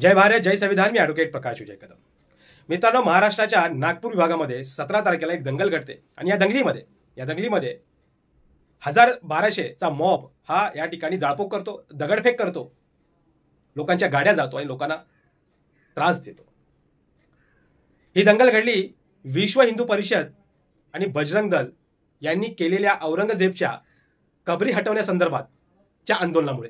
जय भारत जय संविधान। मी ॲडव्होकेट प्रकाश विजय कदम। मित्रांनो, महाराष्ट्राच्या नागपूर विभागामध्ये 17 तारखेला एक दंगल घडते आणि या दंगलीमध्ये 1200चा मॉब हा या ठिकाणी जाळपोळ करतो, दगडफेक करतो, लोकांच्या गाड्या जातो आणि लोकांना त्रास देतो। ही दंगल घडली विश्व हिंदू परिषद आणि बजरंग दल यांनी केलेल्या औरंगजेबच्या कबरी हटवण्यासंदर्भातच्या आंदोलनामुळे।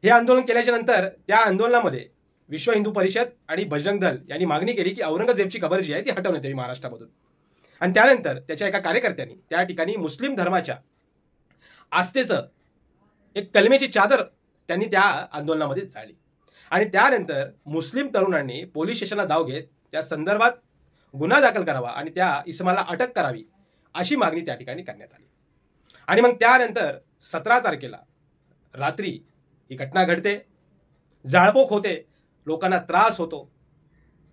हे आंदोलन केल्याच्या नंतर त्या आंदोलनामध्ये विश्व हिंदू परिषद आणि बजरंग दल यांनी मागणी केली की औरंगजेबची कबर जी आहे ती हटवण्यात यावी महाराष्ट्रामधून। आणि त्यानंतर त्याच्या एका कार्यकर्त्यांनी त्या ठिकाणी मुस्लिम धर्माच्या आस्थेचं एक कलमेची चादर त्यांनी त्या आंदोलनामध्ये जाळली आणि त्यानंतर मुस्लिम तरुणांनी पोलीस स्टेशनला धाव घेत त्या संदर्भात गुन्हा दाखल करावा आणि त्या इसमाला अटक करावी अशी मागणी त्या ठिकाणी करण्यात आली। आणि मग त्यानंतर 17 तारखेला रात्री ही घटना घडते, जाळपोळ होते, लोकांना त्रास होतो,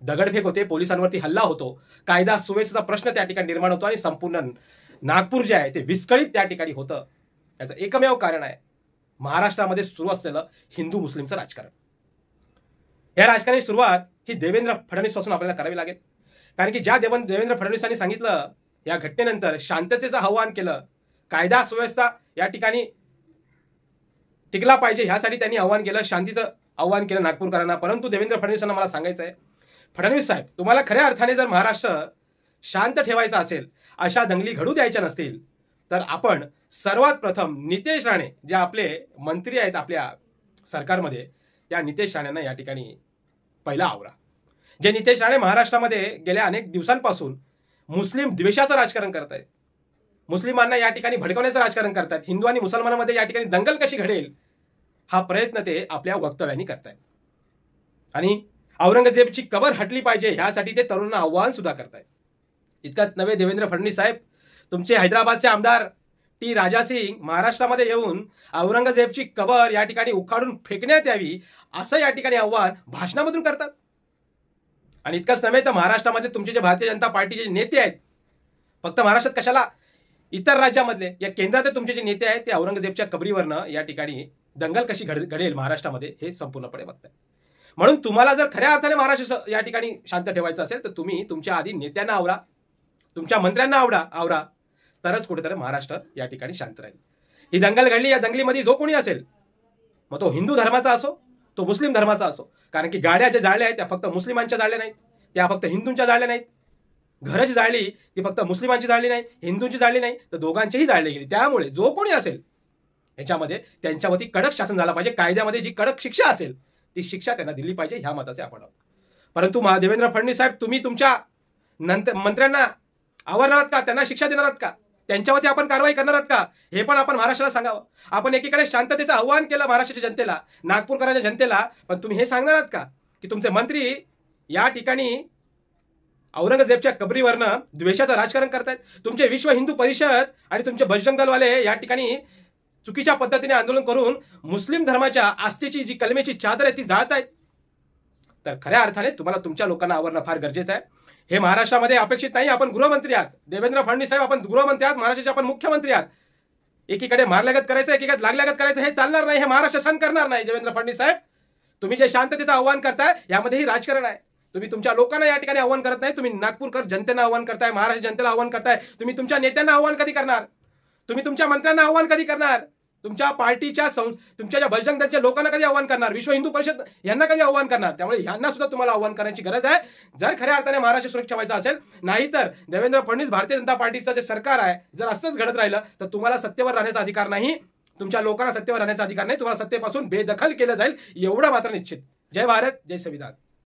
दगडफेक होते, पोलिसांवरती हल्ला होतो, कायदा सुव्यवस्थेचा प्रश्न त्या ठिकाणी निर्माण होतो आणि संपूर्ण नागपूर जे आहे ते विस्कळीत त्या ठिकाणी होतं। याचं एकमेव कारण आहे महाराष्ट्रामध्ये सुरू असलेलं हिंदू मुस्लिमचं राजकारण। या राजकारणाची सुरुवात ही देवेंद्र फडणवीस पासून आपल्याला करावी लागेल, कारण की ज्या देवेंद्र फडणवीसांनी सांगितलं या घटनेनंतर शांततेचं आव्हान केलं, कायदा सुव्यवस्था या ठिकाणी टिकला पाहिजे ह्यासाठी त्यांनी आव्हान केलं, शांतीचं आव्हान केलं नागपूरकरांना। परंतु देवेंद्र फडणवीसांना मला सांगायचं आहे, फडणवीस साहेब, तुम्हाला खऱ्या अर्थाने जर महाराष्ट्र शांत ठेवायचा असेल, अशा दंगली घडू द्यायच्या नसतील, तर आपण सर्वात प्रथम नितेश राणे जे आपले मंत्री आहेत आपल्या सरकारमध्ये, त्या नितेश राणेंना या ठिकाणी पहिला आवरा। जे नितेश राणे महाराष्ट्रामध्ये गेल्या अनेक दिवसांपासून मुस्लिम द्वेषाचं राजकारण करत आहेत, मुस्लिमांना या ठिकाणी भडकवण्याचं राजकारण करतात, हिंदू आणि मुसलमानांमध्ये या ठिकाणी दंगल कशी घडेल हा प्रयत्न ते आपल्या वक्तव्यांनी करतायत आणि औरंगजेबची कबर हटली पाहिजे ह्यासाठी ते तरुणांना आव्हान सुद्धा करतायत। इतकंच नव्हे, देवेंद्र फडणवीस साहेब, तुमचे हैदराबादचे आमदार टी राजा सिंग महाराष्ट्रामध्ये येऊन औरंगजेबची कबर या ठिकाणी उखाडून फेकण्यात यावी असं या ठिकाणी आव्हान भाषणामधून करतात। आणि इतकंच नव्हे तर महाराष्ट्रामध्ये तुमचे जे भारतीय जनता पार्टीचे नेते आहेत, फक्त महाराष्ट्रात कशाला, इतर राज्यामधले या केंद्रात तुमचे जे नेते आहेत ते औरंगजेबच्या कबरीवरनं या ठिकाणी दंगल कशी घडेल महाराष्ट्रामध्ये हे संपूर्णपणे बघताय। म्हणून तुम्हाला जर खऱ्या अर्थाने महाराष्ट्र या ठिकाणी शांत ठेवायचं असेल तर तुम्ही तुमच्या आधी नेत्यांना आवरा, तुमच्या मंत्र्यांना आवरा, तरच कुठेतरी महाराष्ट्र या ठिकाणी शांत राहील। ही दंगल घडली, या दंगलीमध्ये जो कोणी असेल, मग तो हिंदू धर्माचा असो, तो मुस्लिम धर्माचा असो, कारण की गाड्या ज्या जाळल्या आहेत त्या फक्त मुस्लिमांच्या जाळल्या नाहीत, त्या फक्त हिंदूंच्या जाळल्या नाहीत, घरं जी जाळली ती फक्त मुस्लिमांची जाळली नाही, हिंदूंची जाळली नाही, तर दोघांचीही जाळली गेली। त्यामुळे जो कोणी असेल याच्यामध्ये त्यांच्यावरती कडक शासन झाला पाहिजे, कायद्यामध्ये जी कडक शिक्षा असेल ती शिक्षा त्यांना दिली पाहिजे, ह्या मताचे आपण आहोत। परंतु देवेंद्र फडणवीस साहेब, तुम्ही तुमच्या मंत्र्यांना आवरणार आहात का, त्यांना शिक्षा देणार आहात का, त्यांच्यावरती आपण कारवाई करणार आहात का, हे पण आपण महाराष्ट्राला सांगावं। आपण एकीकडे शांततेचं आव्हान केलं महाराष्ट्राच्या जनतेला, नागपूरकरांच्या जनतेला, पण तुम्ही हे सांगणार आहात का की तुमचे मंत्री या ठिकाणी औरंगजेबच्या कबरीवरनं द्वेषाचं राजकारण करतायत, तुमचे विश्व हिंदू परिषद आणि तुमचे बजरंग दलवाले या ठिकाणी चुकीच्या पद्धतीने आंदोलन करून मुस्लिम धर्माच्या आस्थेची जी कलमेची चादर आहे ती जाळतायत। तर खऱ्या अर्थाने तुम्हाला तुमच्या लोकांना आवरणं फार गरजेचं आहे। हे महाराष्ट्रामध्ये अपेक्षित नाही। आपण गृहमंत्री आहात देवेंद्र फडणवीस साहेब, आपण गृहमंत्री आहात, महाराष्ट्राचे आपण मुख्यमंत्री आहात। एकीकडे मारल्यागत करायचं, एकीकडे लागल्यागत करायचं, हे चालणार नाही, हे महाराष्ट्र सहन करणार नाही। देवेंद्र फडणवीस साहेब, तुम्ही जे शांततेचं आव्हान करताय यामध्येही राजकारण आहे। तुम्ही तुमच्या लोकांना या ठिकाणी आव्हान करत नाही, तुम्ही नागपूरकर जनतेला आव्हान करताय, महाराष्ट्र जनतेला आव्हान करताय। तुम्ही तुमच्या नेत्यांना आव्हान कधी करणार, तुम्ही तुमच्या मंत्र्यांना आव्हान कधी करणार, तुमच्या पार्टीच्या तुमच्या ज्या बजरंग दलच्या लोकांना कधी आव्हान करणार, विश्व हिंदू परिषद यांना कधी आव्हान करणार। त्यामुळे यांना सुद्धा तुम्हाला आव्हान करण्याची गरज आहे जर खऱ्या अर्थाने महाराष्ट्र सुरक्षा व्हायचा असेल। नाहीतर देवेंद्र फडणवीस भारतीय जनता पार्टीचं जे सरकार आहे जर असंच घडत राहिलं तर तुम्हाला सत्तेवर राहण्याचा अधिकार नाही, तुमच्या लोकांना सत्तेवर राहण्याचा अधिकार नाही, तुम्हाला सत्तेपासून बेदखल केलं जाईल, एवढं मात्र निश्चित। जय भारत जय संविधान।